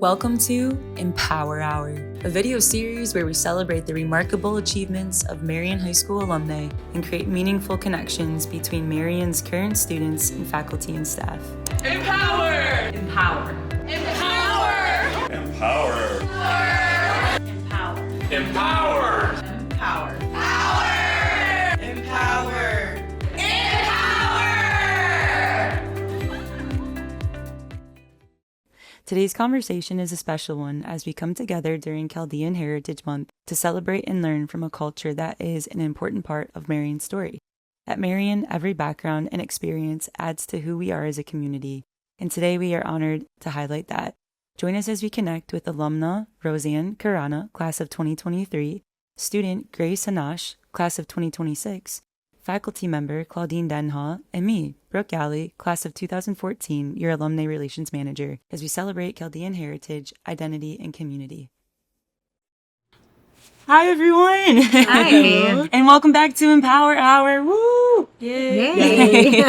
Welcome to eMpower Hour, a video series where we celebrate the remarkable achievements of Marian High School alumni and create meaningful connections between Marian's current students and faculty and staff. eMpower! eMpower! eMpower! eMpower! eMpower! eMpower! eMpower! Power! eMpower! Today's conversation is a special one as we come together during Chaldean Heritage Month to celebrate and learn from a culture that is an important part of Marian's story. At Marian, every background and experience adds to who we are as a community, and today we are honored to highlight that. Join us as we connect with alumna Roseann Karana, class of 2023, student Grace Hannosh, class of 2026, faculty member Claudine Denha, and me, Brooke, Galli, class of 2014, your Alumnae Relations Manager, as we celebrate Chaldean heritage, identity, and community. Hi, everyone! Hi! And welcome back to eMpower Hour! Woo! Yay!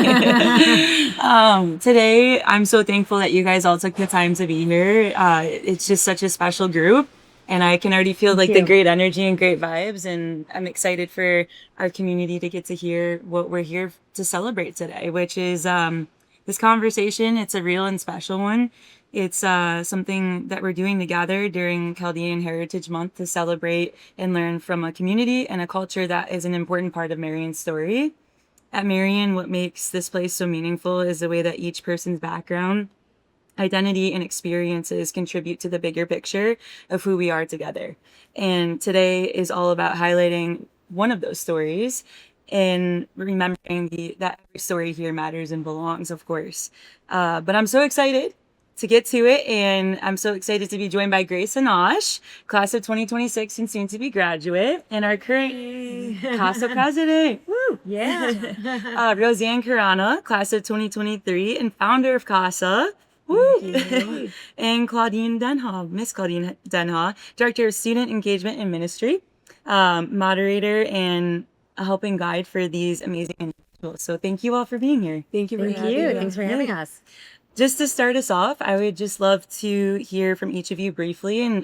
Today, I'm so thankful that you guys all took the time to be here. It's just such a special group. And I can already feel the great energy and great vibes. And I'm excited for our community to get to hear what we're here to celebrate today, which is this conversation. It's a real and special one. It's something that we're doing together during Chaldean Heritage Month to celebrate and learn from a community and a culture that is an important part of Marian's story. At Marian, what makes this place so meaningful is the way that each person's background, identity, and experiences contribute to the bigger picture of who we are together. And today is all about highlighting one of those stories and remembering that every story here matters and belongs, of course. But I'm so excited to get to it, and I'm so excited to be joined by Grace Hannosh, class of 2026 and soon to be graduate, and our current CASA president. Woo! Yeah! Roseann Karana, class of 2023 and founder of CASA. Woo! And Claudine Denha, Miss Claudine Denha, Director of Student Engagement and Ministry, moderator and a helping guide for these amazing individuals. So thank you all for being here. Thank you. Thanks for having us. Just to start us off, I would just love to hear from each of you briefly and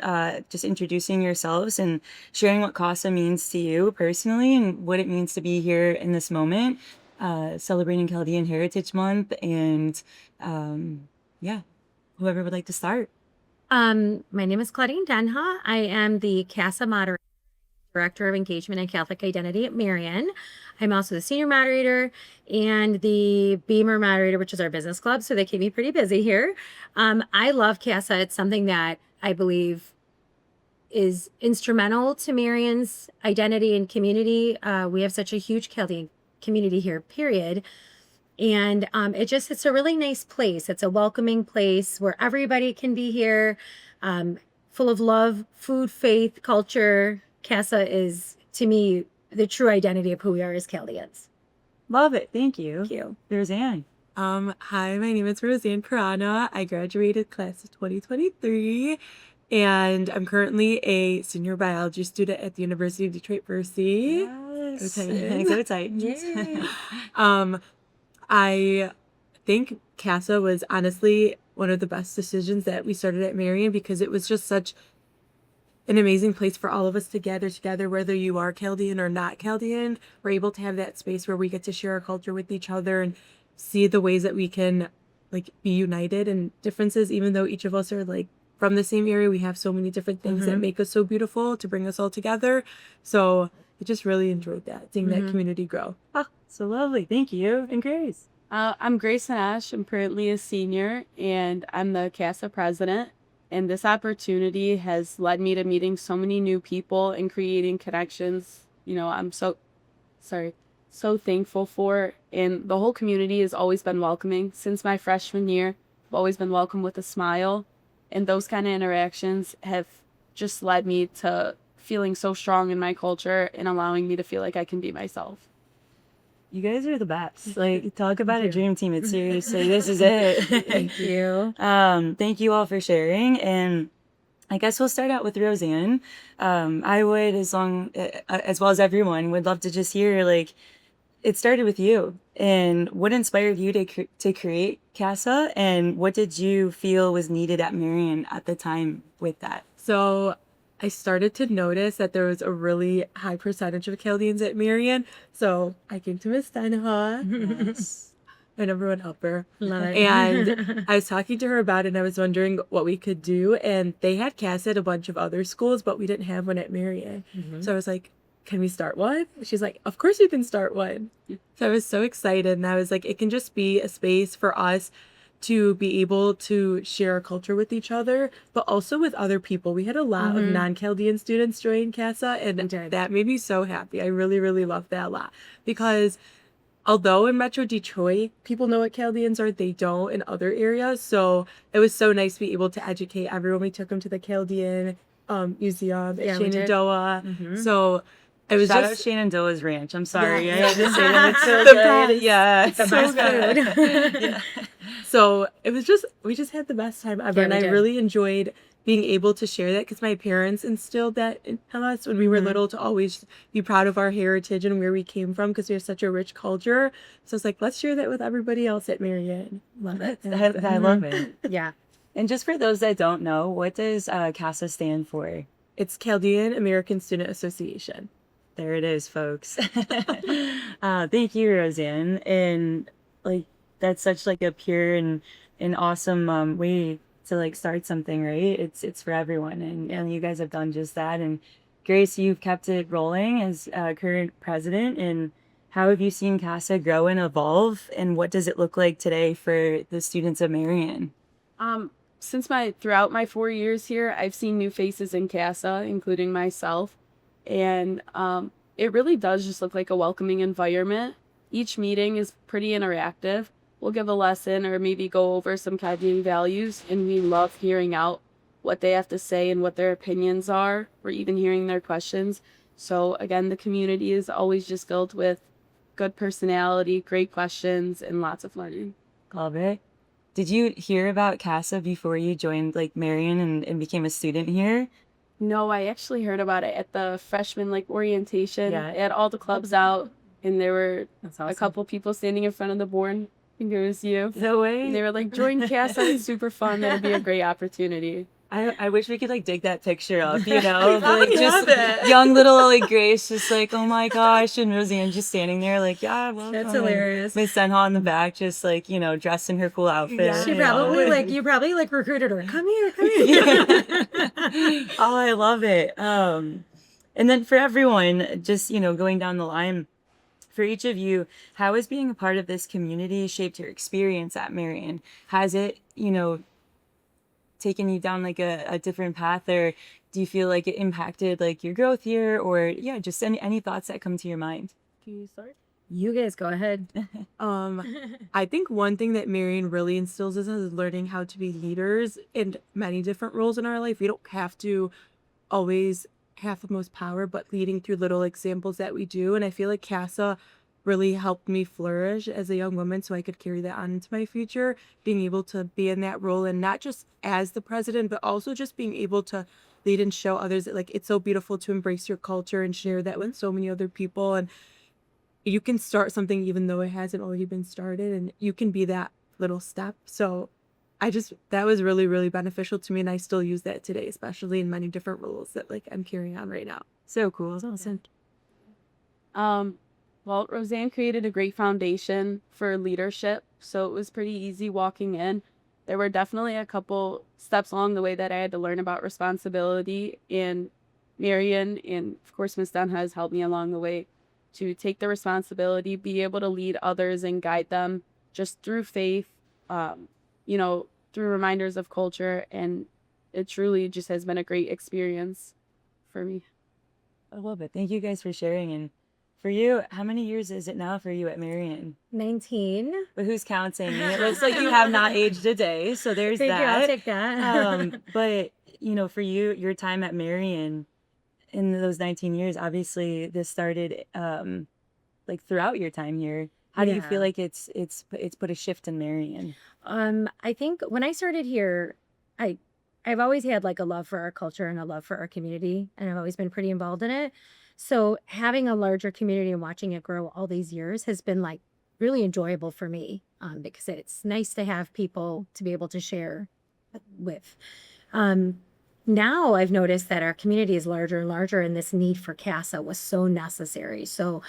just introducing yourselves and sharing what CASA means to you personally and what it means to be here in this moment, celebrating Chaldean Heritage Month and whoever would like to start. My name is Claudine Denha. I am the CASA moderator, Director of Engagement and Catholic Identity at Marian. I'm also the senior moderator and the Beamer moderator, which is our business club. So they keep me pretty busy here. I love CASA. It's something that I believe is instrumental to Marian's identity and community. We have such a huge Chaldean community here, period. And it's a really nice place. It's a welcoming place where everybody can be here, full of love, food, faith, culture. CASA is, to me, the true identity of who we are as Chaldeans. Love it. Thank you. Thank you. Roseann. Hi, my name is Roseann Karana. I graduated class of 2023, and I'm currently a senior biology student at the University of Detroit Mercy. Yes. So excited. So excited. Yay. I think CASA was honestly one of the best decisions that we started at Marian because it was just such an amazing place for all of us to gather together, whether you are Chaldean or not Chaldean. We're able to have that space where we get to share our culture with each other and see the ways that we can be united in differences, even though each of us are from the same area. We have so many different things that make us so beautiful to bring us all together. So I just really enjoyed that, seeing that community grow. Oh, so lovely. Thank you. And Grace. I'm Grace Hannosh. I'm currently a senior, and I'm the CASA president. And this opportunity has led me to meeting so many new people and creating connections. I'm so thankful for. And the whole community has always been welcoming. Since my freshman year, I've always been welcomed with a smile. And those kind of interactions have just led me to feeling so strong in my culture and allowing me to feel like I can be myself. You guys are the best. Talk about a dream team. It's seriously, this is it. Thank you. Thank you all for sharing. And I guess we'll start out with Roseann. I would, as well as everyone, would love to just hear, it started with you. And what inspired you to create CASA? And what did you feel was needed at Marian at the time with that? So I started to notice that there was a really high percentage of Chaldeans at Marian. So I came to Miss Denha, Yes. my number one helper. Love it. And I was talking to her about it, and I was wondering what we could do. And they had CASA at a bunch of other schools, but we didn't have one at Marian. So I was like, can we start one? She's like, of course you can start one. So I was so excited. And I was like, it can just be a space for us to be able to share our culture with each other, but also with other people. We had a lot of non-Chaldean students join CASA, and that made me so happy. I really, really loved that a lot, because although in Metro Detroit, people know what Chaldeans are, they don't in other areas. So it was so nice to be able to educate everyone. We took them to the Chaldean Museum at Shenandoah. So it was Shout out just Shenandoah's Ranch. I'm sorry. Yeah. I had to say that. It's so The good. best. Yeah. It's The so best good. Yeah. So it was just, we just had the best time ever. Yeah, and we I did. really enjoyed being able to share that, because my parents instilled that in us when we were little, to always be proud of our heritage and where we came from, because we have such a rich culture. So it's like, let's share that with everybody else at Marian. Love it. I love it. Yeah. And just for those that don't know, what does CASA stand for? It's Chaldean American Student Association. There it is, folks. Thank you, Roseann. And like, that's such like a pure and awesome way to like start something, right? It's for everyone, and you guys have done just that. And Grace, you've kept it rolling as current president. And how have you seen CASA grow and evolve? And what does it look like today for the students of Marian? Throughout my 4 years here, I've seen new faces in CASA, including myself. And it really does just look like a welcoming environment. Each meeting is pretty interactive. We'll give a lesson or maybe go over some Chaldean values, and we love hearing out what they have to say and what their opinions are, or even hearing their questions. So again, the community is always just filled with good personality, great questions, and lots of learning. Love it. Did you hear about CASA before you joined like Marian and became a student here? No, I actually heard about it at the freshman orientation. Yeah. They had all the clubs out, and there were That's awesome. a couple people standing in front of the board. I think it was you. No way. And they were like, join CASA, it's super fun. That'd be a great opportunity. I wish we could like dig that picture up, you know, like I just love it. young little like Grace, just like, oh my gosh, and Roseann just standing there like, yeah, well, That's hilarious. Miss Denha in the back, just like, you know, dressed in her cool outfit. Yeah. She you know. probably you probably recruited her. Come here, come here. Oh, I love it. And then for everyone, just, you know, going down the line, for each of you, how has being a part of this community shaped your experience at Marian? Has it, you know, taken you down like a different path, or do you feel like it impacted like your growth here, or yeah, just any thoughts that come to your mind? Can you start? You guys go ahead. I think one thing that Marian really instills is learning how to be leaders in many different roles in our life. We don't have to always have the most power, but leading through little examples that we do. And I feel like CASA really helped me flourish as a young woman, so I could carry that on into my future, being able to be in that role, and not just as the president, but also just being able to lead and show others that like it's so beautiful to embrace your culture and share that with so many other people. And you can start something even though it hasn't already been started, and you can be that little step. So that was really, really beneficial to me, and I still use that today, especially in many different roles that like I'm carrying on right now. So cool. Awesome. Well, Roseann created a great foundation for leadership, so it was pretty easy walking in. There were definitely a couple steps along the way that I had to learn about responsibility, and Marian and of course Miss Denha has helped me along the way to take the responsibility, be able to lead others and guide them just through faith, you know, through reminders of culture, and it truly just has been a great experience for me. I love it. Thank you guys for sharing. And for you, how many years is it now for you at Marian? 19. But who's counting? And it looks like you have not aged a day, so there's Thank you. I'll that. take that. But you know, for you, your time at Marian in those 19 years, obviously this started like throughout your time here. How do you feel like it's put a shift in Marian? I think when I started here, I've always had like a love for our culture and a love for our community, and I've always been pretty involved in it. So having a larger community and watching it grow all these years has been like really enjoyable for me, because it's nice to have people to be able to share with. Now I've noticed that our community is larger and larger, and this need for CASA was so necessary. So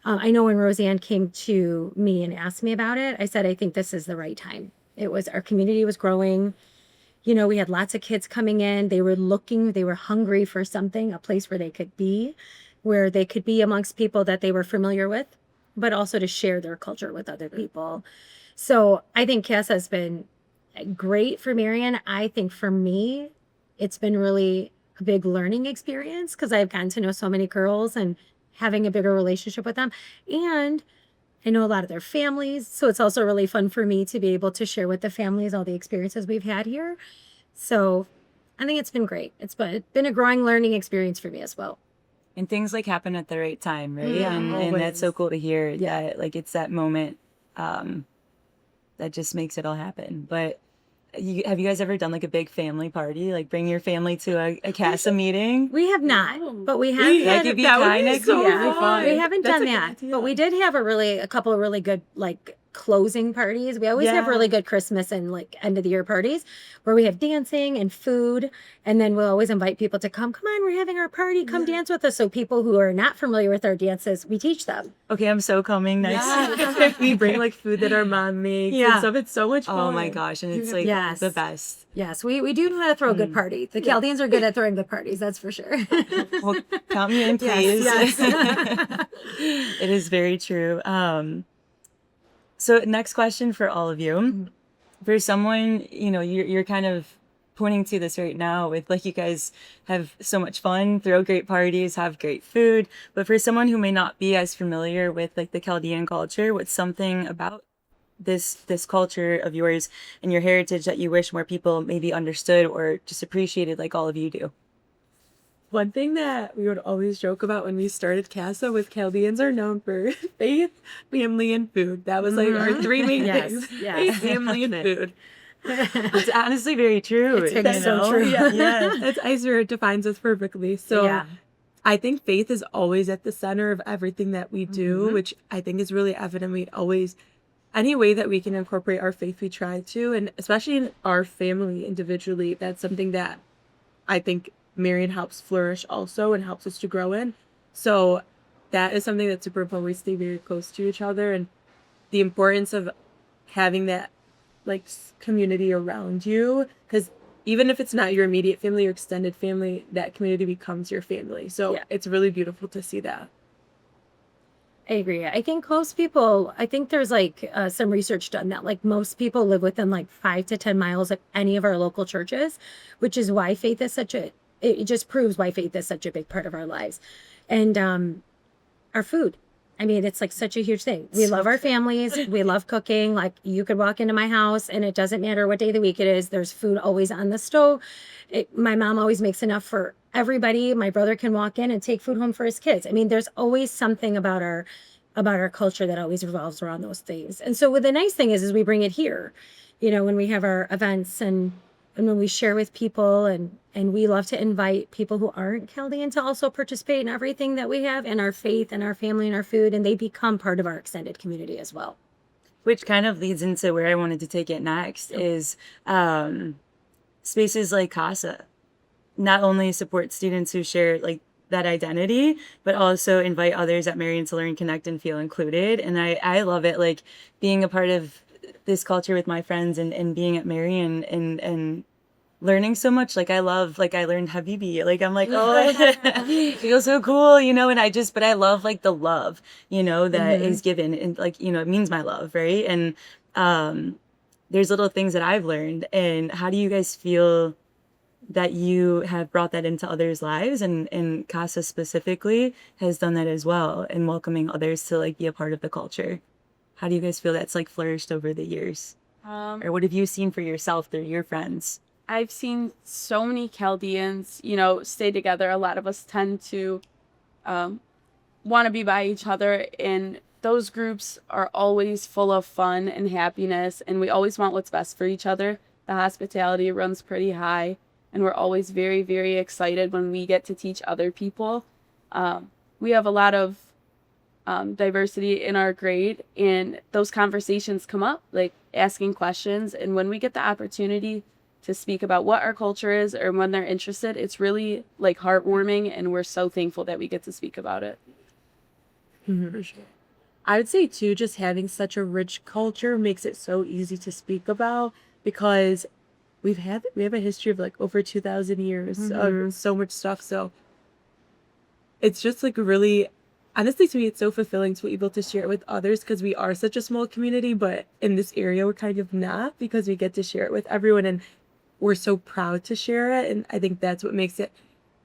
I know when Roseann came to me and asked me about it, I said, I think this is the right time. It was, our community was growing. You know, we had lots of kids coming in. They were hungry for something, a place where they could be amongst people that they were familiar with, but also to share their culture with other people. So I think CASA has been great for Marian. I think for me, it's been really a big learning experience because I've gotten to know so many girls and having a bigger relationship with them. And I know a lot of their families. So it's also really fun for me to be able to share with the families all the experiences we've had here. So I think it's been great. It's been a growing learning experience for me as well. And things like happen at the right time, right? Yeah, And that's so cool to hear. Yeah. That like it's that moment that just makes it all happen. But have you guys ever done like a big family party? Like bring your family to a CASA meeting? We have not, but we have That had, could be That would kind be of so cool. fun. we haven't That's done a good that, idea. but we did have a couple of really good like closing parties. We always have Yeah. really good Christmas and like end of the year parties where we have dancing and food, and then we'll always invite people to come on, we're having our party, come dance with us. So people who are not familiar with our dances, we teach them. Okay, I'm so coming next. Yeah. We bring like food that our mom makes Yeah. and stuff. It's so much fun. Oh my gosh, and it's like Yes. the best. Yes, we do know how to throw a good party. The Chaldeans are good at throwing good parties, that's for sure. Well, count me in, please. Yes. It is very true. So next question for all of you. For someone, you know, you're kind of pointing to this right now with like you guys have so much fun, throw great parties, have great food. But for someone who may not be as familiar with like the Chaldean culture, what's something about this culture of yours and your heritage that you wish more people maybe understood or just appreciated like all of you do? One thing that we would always joke about when we started CASA was Chaldeans are known for faith, family, and food. That was like our three main Yes, things. yes. Faith, family, and food. It's honestly very true. It's so true. Yeah. That's Iser. It defines us perfectly. So Yeah. I think faith is always at the center of everything that we do, which I think is really evident. We always, any way that we can incorporate our faith, we try to, and especially in our family individually, that's something that I think Marian helps flourish also and helps us to grow in. So that is something that's super important. We stay very close to each other, and the importance of having that like community around you, because even if it's not your immediate family or extended family, that community becomes your family. So Yeah. it's really beautiful to see that. I agree. I think close people, I think there's like some research done that like most people live within like 5 to 10 miles of any of our local churches, which is why faith is it just proves why faith is such a big part of our lives. And our food. I mean, it's like such a huge thing. We love our families. We love cooking. Like you could walk into my house and it doesn't matter what day of the week it is. There's food always on the stove. My mom always makes enough for everybody. My brother can walk in and take food home for his kids. I mean, there's always something about our culture that always revolves around those things. And so the nice thing is we bring it here, you know, when we have our events and when we share with people, and we love to invite people who aren't Chaldean to also participate in everything that we have in our faith and our family and our food, and they become part of our extended community as well. Which kind of leads into where I wanted to take it next is spaces like CASA not only support students who share like that identity, but also invite others at Marian to learn, connect, and feel included. And I love it, like being a part of this culture with my friends and being at Marian and learning so much. Like I learned Habibi. Like I'm like, oh, it feels so cool, you know. And but I love like the love, you know, that is given, and like, you know, it means my love, right? And there's little things that I've learned. And how do you guys feel that you have brought that into others' lives, and CASA specifically has done that as well, and welcoming others to like be a part of the culture? How do you guys feel that's like flourished over the years? Or what have you seen for yourself through your friends? I've seen so many Chaldeans, you know, stay together. A lot of us tend to want to be by each other, and those groups are always full of fun and happiness, and we always want what's best for each other. The hospitality runs pretty high, and we're always very, very excited when we get to teach other people. we have a lot of diversity in our grade, and those conversations come up, like asking questions. And when we get the opportunity to speak about what our culture is, or when they're interested, it's really like heartwarming, and we're so thankful that we get to speak about it. For sure. I would say too, just having such a rich culture makes it so easy to speak about, because we have a history of like over 2,000 years of so much stuff. So it's just like really, honestly, to me, it's so fulfilling to be able to share it with others, because we are such a small community, but in this area, we're kind of not, because we get to share it with everyone, and we're so proud to share it. And I think that's what makes it,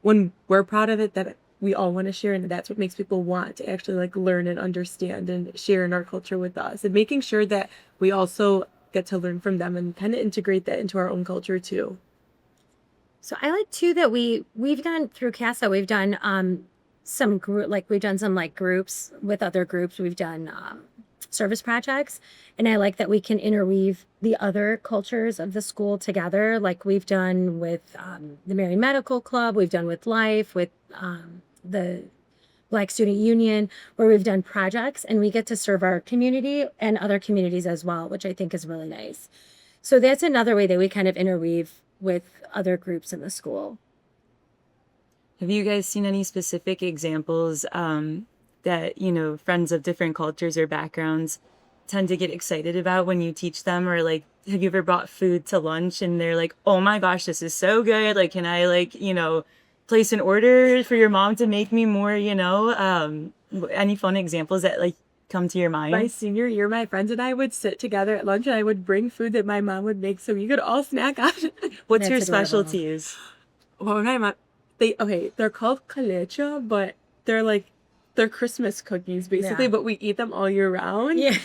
when we're proud of it, that we all want to share, and that's what makes people want to actually like learn and understand and share in our culture with us, and making sure that we also get to learn from them and kind of integrate that into our own culture too. So I like too that we've done through CASA, we've done some groups with other groups. We've done service projects, and I like that we can interweave the other cultures of the school together, like we've done with the Marian Medical Club, we've done with Life, with the Black Student Union, where we've done projects, and we get to serve our community and other communities as well, which I think is really nice. So that's another way that we kind of interweave with other groups in the school. Have you guys seen any specific examples that, you know, friends of different cultures or backgrounds tend to get excited about when you teach them? Or like, have you ever brought food to lunch and they're like, oh my gosh, this is so good. Like, can I like, you know, place an order for your mom to make me more, you know? Any fun examples that like come to your mind? My senior year, my friends and I would sit together at lunch, and I would bring food that my mom would make so we could all snack on it. What's That's your adorable. specialties? Well, my mom, they're called kalecha, but they're Christmas cookies basically, Yeah. but we eat them all year round. Yeah.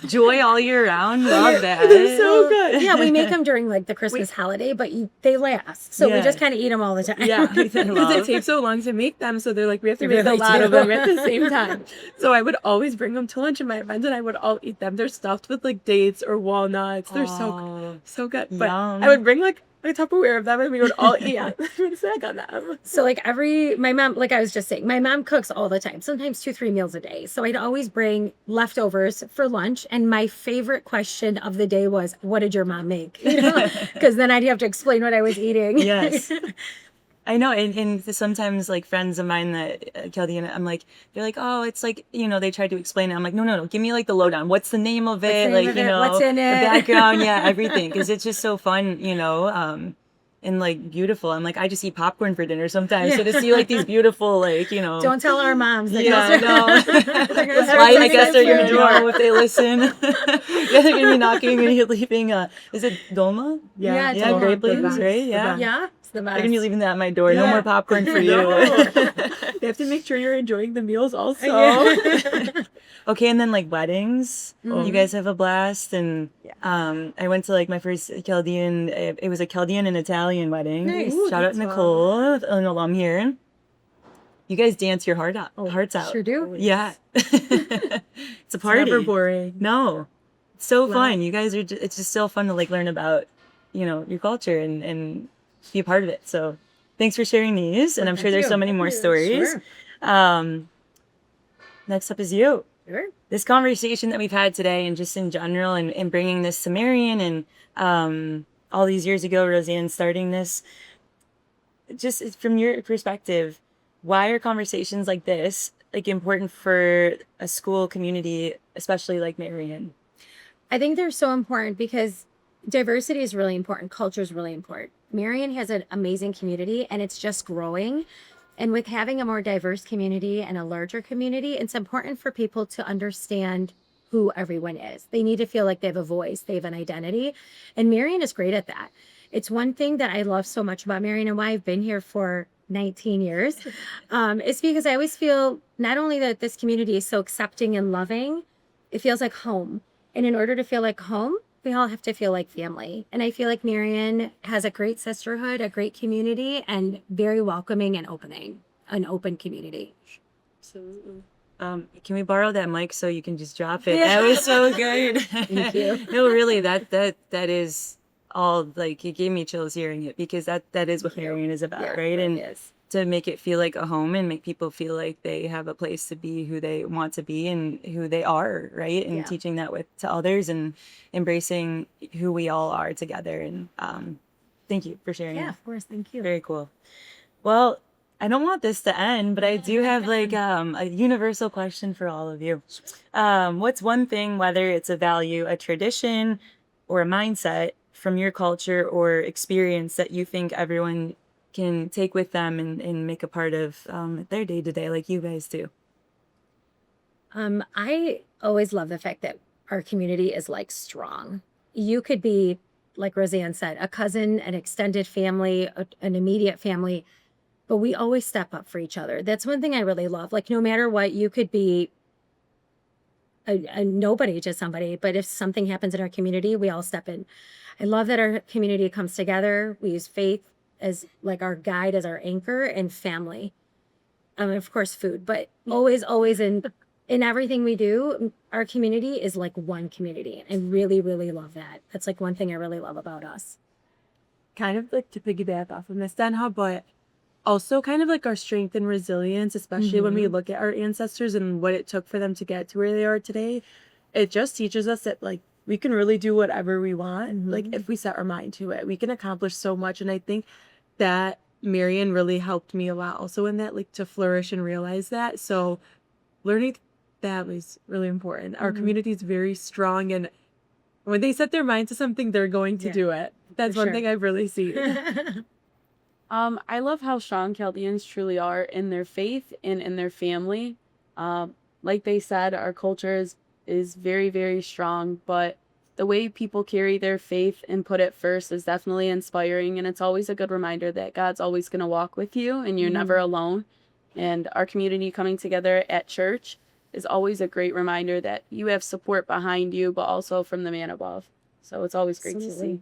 Joy all year round. Love that. They're so good. Yeah, we make them during like the Christmas holiday, but they last. So we Yeah. just kind of eat them all the time. Yeah, because Love. it takes so long to make them, so they're like, we have to They make really a lot do. of them at the same time. So I would always bring them to lunch, and my friends and I would all eat them. They're stuffed with like dates or walnuts. They're so good. But Yum. I would bring like a Tupperware of them, and we would all eat and snack on them. So like my mom, like I was just saying, my mom cooks all the time, sometimes 2-3 meals a day. So I'd always bring leftovers for lunch. And my favorite question of the day was, what did your mom make? You know, because then I'd have to explain what I was eating. Yes. I know, and sometimes like friends of mine that Chaldean, I'm like, they're like, oh, it's like, you know, they tried to explain it. I'm like, no, give me like the lowdown. What's the name of it? the name Like, of you it? know, What's in the it? background, yeah, everything, because it's just so fun, you know, and like beautiful. I'm like, I just eat popcorn for dinner sometimes, so to see like these beautiful, like, you know, Don't tell our moms. That yeah, those are- no. They're gonna start I sending guess us they're gonna food. know if they listen. Yeah, they're gonna be knocking and you're leaving. Is it Dolma? Yeah, Yeah, Dolma. great The place, best. right? The Yeah. best. Yeah, it's the best. They're gonna be leaving that at my door. No Yeah. more popcorn for you. No. They have to make sure you're enjoying the meals also. Okay, and then like weddings, Mm-hmm. you guys have a blast, and I went to like my first Chaldean. It was a Chaldean and Italian wedding. Nice. Shout out That's Nicole, an alum here. You guys dance your hearts out. Sure do. Yeah, it's a party. It's never boring. No, it's so Love fun. You guys are. It's just so fun to like learn about, you know, your culture and be a part of it. So, thanks for sharing these, and I'm sure there's so many more stories. Sure. Next up is you. Sure. This conversation that we've had today, and just in general, and bringing this to Marian, and all these years ago, Roseann starting this. Just from your perspective, why are conversations like this like important for a school community, especially like Marian? I think they're so important because diversity is really important. Culture is really important. Marian has an amazing community, and it's just growing. And with having a more diverse community and a larger community, it's important for people to understand who everyone is. They need to feel like they have a voice, they have an identity. And Marian is great at that. It's one thing that I love so much about Marian, and why I've been here for 19 years. It's because I always feel not only that this community is so accepting and loving, it feels like home. And in order to feel like home, we all have to feel like family. And I feel like Marian has a great sisterhood, a great community, and very welcoming and an open community. Absolutely. Can we borrow that mic so you can just drop it? That was so good. Thank you. No, really, that is all, like, it gave me chills hearing it, because that is what Marian is about, Yeah, right? it And is. to make it feel like a home and make people feel like they have a place to be who they want to be and who they are, right? And Yeah. teaching that to others and embracing who we all are together. And thank you for sharing. Yeah, that. of course. Thank you. Very cool. Well, I don't want this to end, but I do have like a universal question for all of you. What's one thing, whether it's a value, a tradition, or a mindset from your culture or experience that you think everyone can take with them and make a part of their day to day, like you guys do? I always love the fact that our community is like strong. You could be, like Roseann said, a cousin, an extended family, an immediate family, but we always step up for each other. That's one thing I really love. Like, no matter what, you could be a nobody to somebody, but if something happens in our community, we all step in. I love that our community comes together. We use faith as like our guide, as our anchor, and family. Of course, food, but always in everything we do, our community is like one community. I really, really love that. That's like one thing I really love about us. Kind of like to piggyback off of Miss Denha, but also kind of like our strength and resilience, especially when we look at our ancestors and what it took for them to get to where they are today. It just teaches us that like we can really do whatever we want. Like if we set our mind to it, we can accomplish so much. And I think that Marian really helped me a lot also in that, like to flourish and realize that. So learning that was really important. Our community is very strong, and when they set their mind to something, they're going to do it. That's For one sure. thing I've really seen. I love how strong Chaldeans truly are in their faith and in their family. Like they said, our culture is very, very strong, but the way people carry their faith and put it first is definitely inspiring. And it's always a good reminder that God's always going to walk with you and you're never alone. And our community coming together at church is always a great reminder that you have support behind you, but also from the man above. So it's always great to see.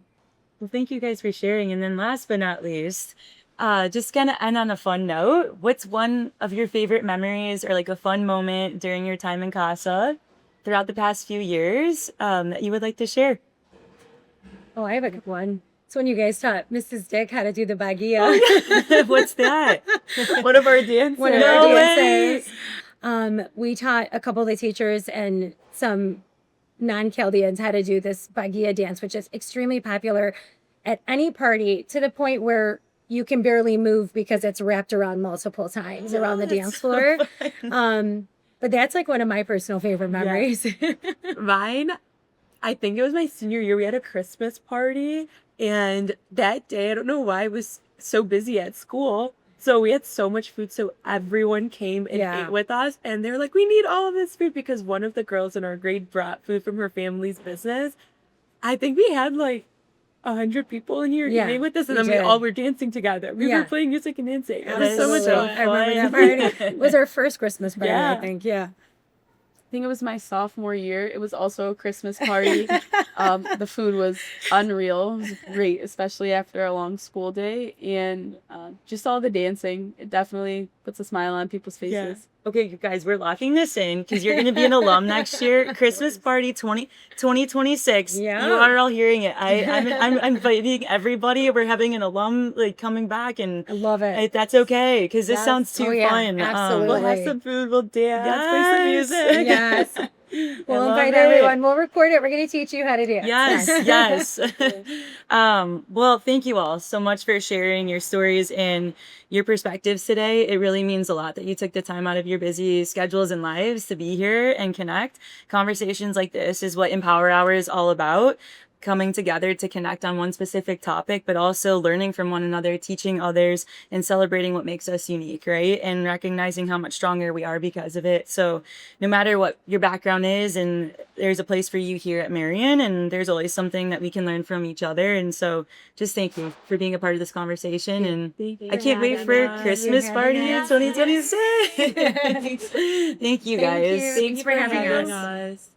Well, thank you guys for sharing. And then last but not least, just gonna end on a fun note. What's one of your favorite memories or like a fun moment during your time in CASA throughout the past few years that you would like to share? Oh, I have a good one. It's when you guys taught Mrs. Dick how to do the bagia. What's that? One of our dances. One of No our way. dances. We taught a couple of the teachers and some non-Chaldeans how to do this bagia dance, which is extremely popular at any party, to the point where you can barely move because it's wrapped around multiple times around the dance floor. But that's like one of my personal favorite memories. Mine, I think it was my senior year. We had a Christmas party, and that day, I don't know why, I was so busy at school. So we had so much food, so everyone came and ate with us. And they were like, we need all of this food, because one of the girls in our grade brought food from her family's business. I think we had like 100 people in here eating with us, and then we all were dancing together. We were playing music and dancing. It was so much fun. I remember that party. It was our first Christmas party, I think. Yeah. I think it was my sophomore year. It was also a Christmas party. The food was unreal. It was great, especially after a long school day. And just all the dancing, it definitely puts a smile on people's faces. Okay, you guys, we're locking this in because you're going to be an alum next year. Christmas party 2026. Yeah. You are all hearing it. I'm inviting everybody. We're having an alum like coming back, and I love it. that's okay because this sounds too fun. Absolutely. We'll have some food, we'll dance, play some music. Yes. We'll love invite it. everyone. We'll record it. We're going to teach you how to dance. Yes. Well, thank you all so much for sharing your stories and your perspectives today. It really means a lot that you took the time out of your busy schedules and lives to be here and connect. Conversations like this is what eMpower Hour is all about. Coming together to connect on one specific topic, but also learning from one another, teaching others, and celebrating what makes us unique, right? And recognizing how much stronger we are because of it. So no matter what your background is, and there's a place for you here at Marian, and there's always something that we can learn from each other. And so just thank you for being a part of this conversation. And I can't wait for Christmas party in 2026. Thank you guys. Thanks for having us. us.